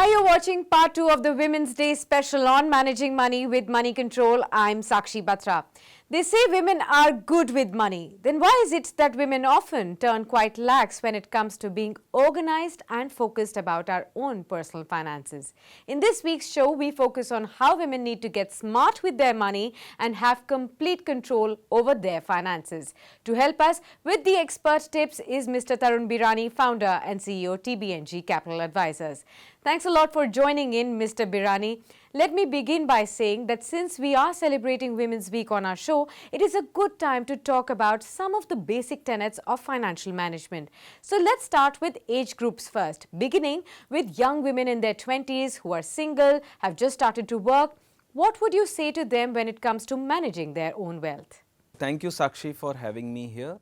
Hi, you're watching part 2 of the Women's Day special on managing money with Moneycontrol. I'm Sakshi Batra. They say women are good with money. Then why is it that women often turn quite lax when it comes to being organized and focused about our own personal finances? In this week's show, we focus on how women need to get smart with their money and have complete control over their finances. To help us with the expert tips is Mr. Tarun Birani, founder and CEO, TBNG Capital Advisors. Thanks a lot for joining in, Mr. Birani. Let me begin by saying that since we are celebrating Women's Week on our show, it is a good time to talk about some of the basic tenets of financial management. So let's start with age groups first, beginning with young women in their 20s who are single, have just started to work. What would you say to them when it comes to managing their own wealth? Thank you, Sakshi, for having me here.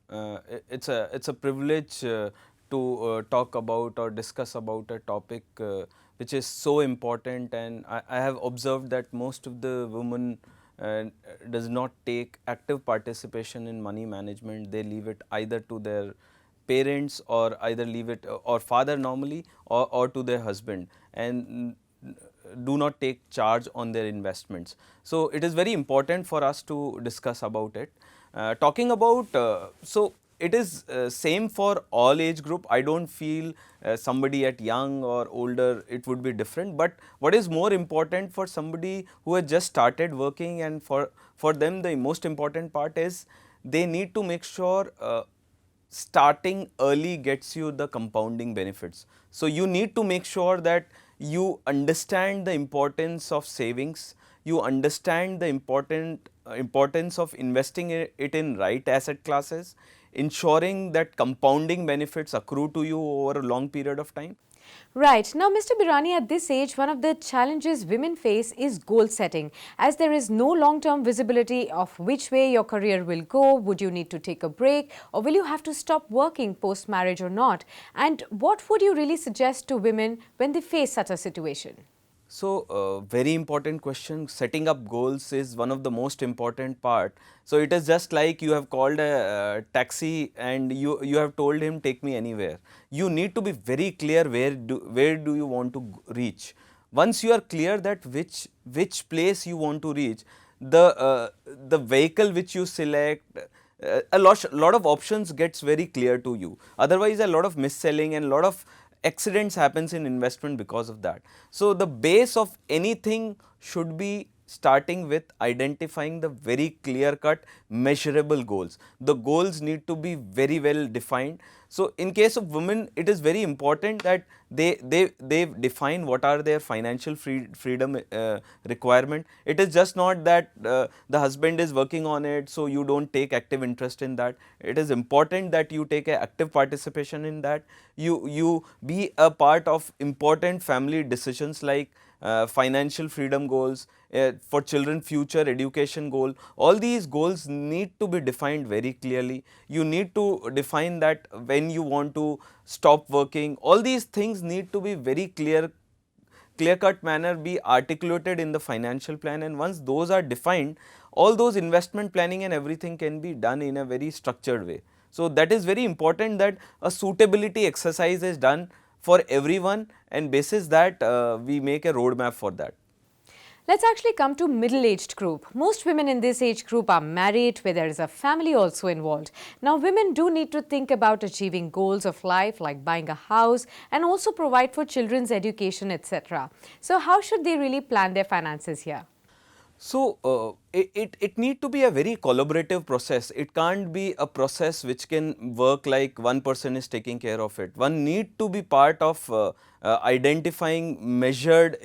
It's a privilege to talk about or discuss about a topic which is so important, and I have observed that most of the women does not take active participation in money management. They leave it either to their parents or either leave it or father normally or to their husband, and do not take charge on their investments. So it is very important for us to discuss about it. Talking about so it is same for all age group. I don't feel somebody at young or older it would be different, but what is more important for somebody who has just started working, and for them the most important part is they need to make sure starting early gets you the compounding benefits. So you need to make sure that you understand the importance of savings, you understand the importance of investing it in right asset classes, ensuring that compounding benefits accrue to you over a long period of time. Right. Now, Mr. Birani, at this age, one of the challenges women face is goal setting. As there is no long-term visibility of which way your career will go, would you need to take a break, or will you have to stop working post-marriage or not? And what would you really suggest to women when they face such a situation? So, very important question. Setting up goals is one of the most important part. So, it is just like you have called a taxi and you have told him take me anywhere. You need to be very clear where do you want to reach. Once you are clear that which place you want to reach, the vehicle which you select, a lot of options gets very clear to you. Otherwise, a lot of mis-selling and a lot of accidents happens in investment because of that. So the base of anything should be starting with identifying the very clear cut measurable goals. The goals need to be very well defined. So in case of women, it is very important that they define what are their financial freedom requirement. It is just not that the husband is working on it, so you don't take active interest in that. It is important that you take a active participation in that. You be a part of important family decisions like financial freedom goals, for children future education goal. All these goals need to be defined very clearly. You need to define that when you want to stop working. All these things need to be very clear cut manner be articulated in the financial plan, and once those are defined, all those investment planning and everything can be done in a very structured way. So that is very important that a suitability exercise is done for everyone, and basis that we make a roadmap for that. Let's actually come to middle-aged group. Most women in this age group are married, where there is a family also involved. Now, women do need to think about achieving goals of life like buying a house and also provide for children's education, etc. So how should they really plan their finances here? So, it need to be a very collaborative process. It can't be a process which can work like one person is taking care of it. One need to be part of identifying measured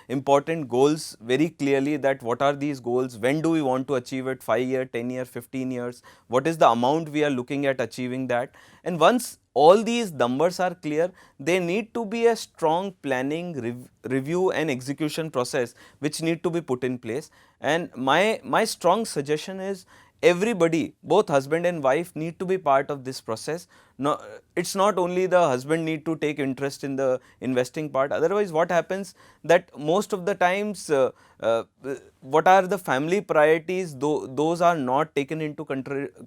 important goals very clearly, that what are these goals, when do we want to achieve it, 5 year, 10 year, 15 years, what is the amount we are looking at achieving that. And once all these numbers are clear, there need to be a strong planning, review and execution process which need to be put in place. And my strong suggestion is everybody, both husband and wife, need to be part of this process No, it's not only the husband need to take interest in the investing part. Otherwise, what happens that most of the times, uh, what are the family priorities, those are not taken into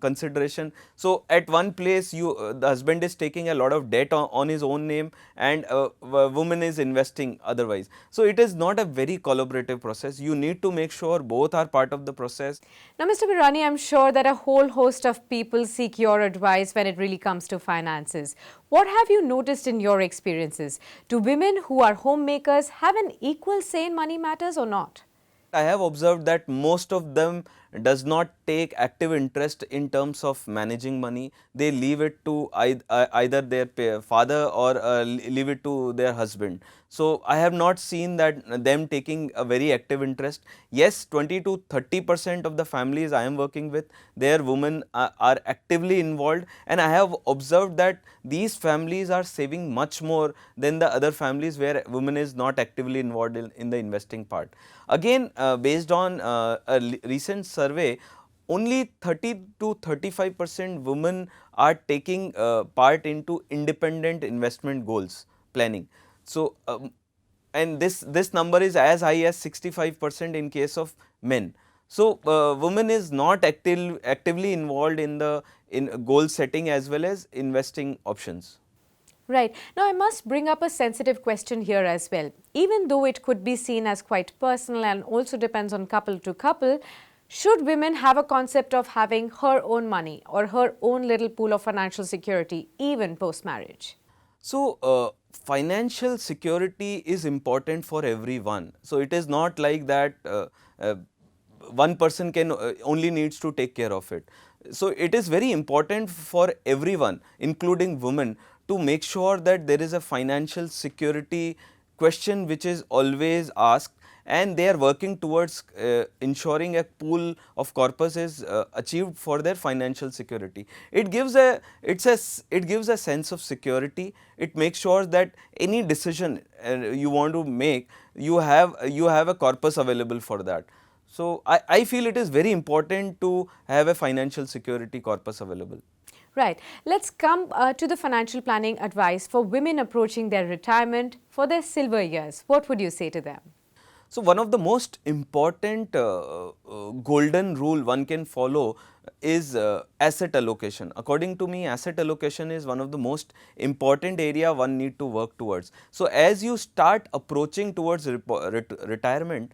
consideration. So at one place, the husband is taking a lot of debt on his own name, and woman is investing otherwise. So it is not a very collaborative process. You need to make sure both are part of the process. Now, Mr. Birani, I'm sure that a whole host of people seek your advice when it really comes to finances. What have you noticed in your experiences? Do women who are homemakers have an equal say in money matters or not? I have observed that most of them does not take active interest in terms of managing money. They leave it to either their father or leave it to their husband. So I have not seen that them taking a very active interest. Yes, 20 to 30% of the families I am working with, their women are actively involved, and I have observed that these families are saving much more than the other families where women is not actively involved in the investing part. Again, based on a recent survey, only 30 to 35% women are taking part into independent investment goals planning. So, and this number is as high as 65% in case of men. So, women is not actively involved in goal setting as well as investing options. Right. Now, I must bring up a sensitive question here as well. Even though it could be seen as quite personal and also depends on couple to couple, should women have a concept of having her own money or her own little pool of financial security even post-marriage? So, financial security is important for everyone. So, it is not like that one person can only needs to take care of it. So, it is very important for everyone, including women, to make sure that there is a financial security question which is always asked, and they are working towards ensuring a pool of corpus is achieved for their financial security. It gives a sense of security. It makes sure that any decision you want to make, you have a corpus available for that. So I feel it is very important to have a financial security corpus available. Right. Let's come to the financial planning advice for women approaching their retirement for their silver years. What would you say to them? So, one of the most important golden rule one can follow is asset allocation. According to me, asset allocation is one of the most important area one need to work towards. So, as you start approaching towards retirement,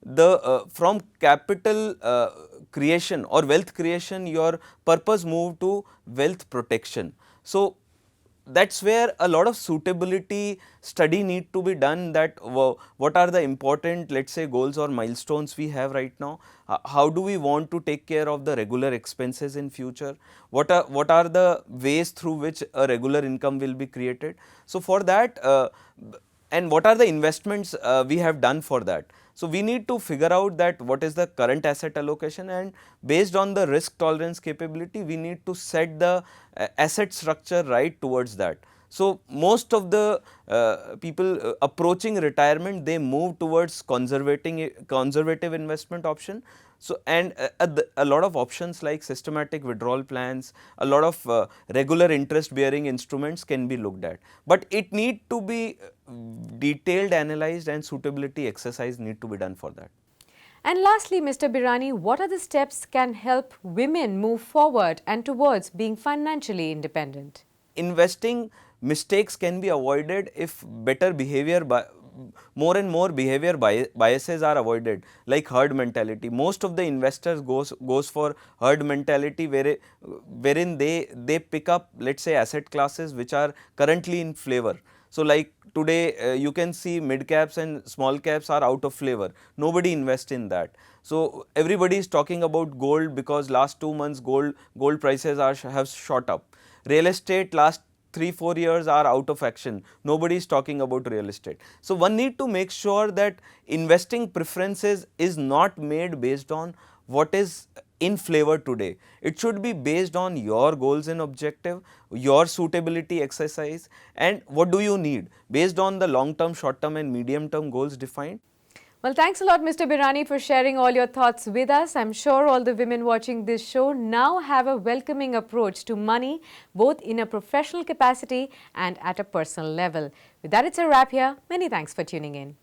the from capital creation or wealth creation, your purpose move to wealth protection. So, that's where a lot of suitability study need to be done, that what are the important, let's say, goals or milestones we have right now, how do we want to take care of the regular expenses in future, what are the ways through which a regular income will be created. So, for that and what are the investments we have done for that. So, we need to figure out that what is the current asset allocation, and based on the risk tolerance capability, we need to set the asset structure right towards that. So, most of the people approaching retirement, they move towards conservative investment option. So, and a lot of options like systematic withdrawal plans, a lot of regular interest bearing instruments can be looked at, but it need to be detailed analyzed, and suitability exercise need to be done for that. And lastly, Mr. Birani, what are the steps can help women move forward and towards being financially independent? Investing mistakes can be avoided if better behavior more and more behavior biases are avoided, like herd mentality. Most of the investors goes for herd mentality, wherein they pick up, let's say, asset classes which are currently in flavor. So, like today you can see mid caps and small caps are out of flavor, nobody invests in that. So, everybody is talking about gold because last 2 months gold prices have shot up. Real estate last 3-4 years are out of action, nobody is talking about real estate. So, one need to make sure that investing preferences is not made based on what is in flavor today. It should be based on your goals and objective, your suitability exercise, and what do you need based on the long term, short term and medium term goals defined. Well, thanks a lot, Mr. Birani, for sharing all your thoughts with us. I'm sure all the women watching this show now have a welcoming approach to money, both in a professional capacity and at a personal level. With that, it's a wrap here. Many thanks for tuning in.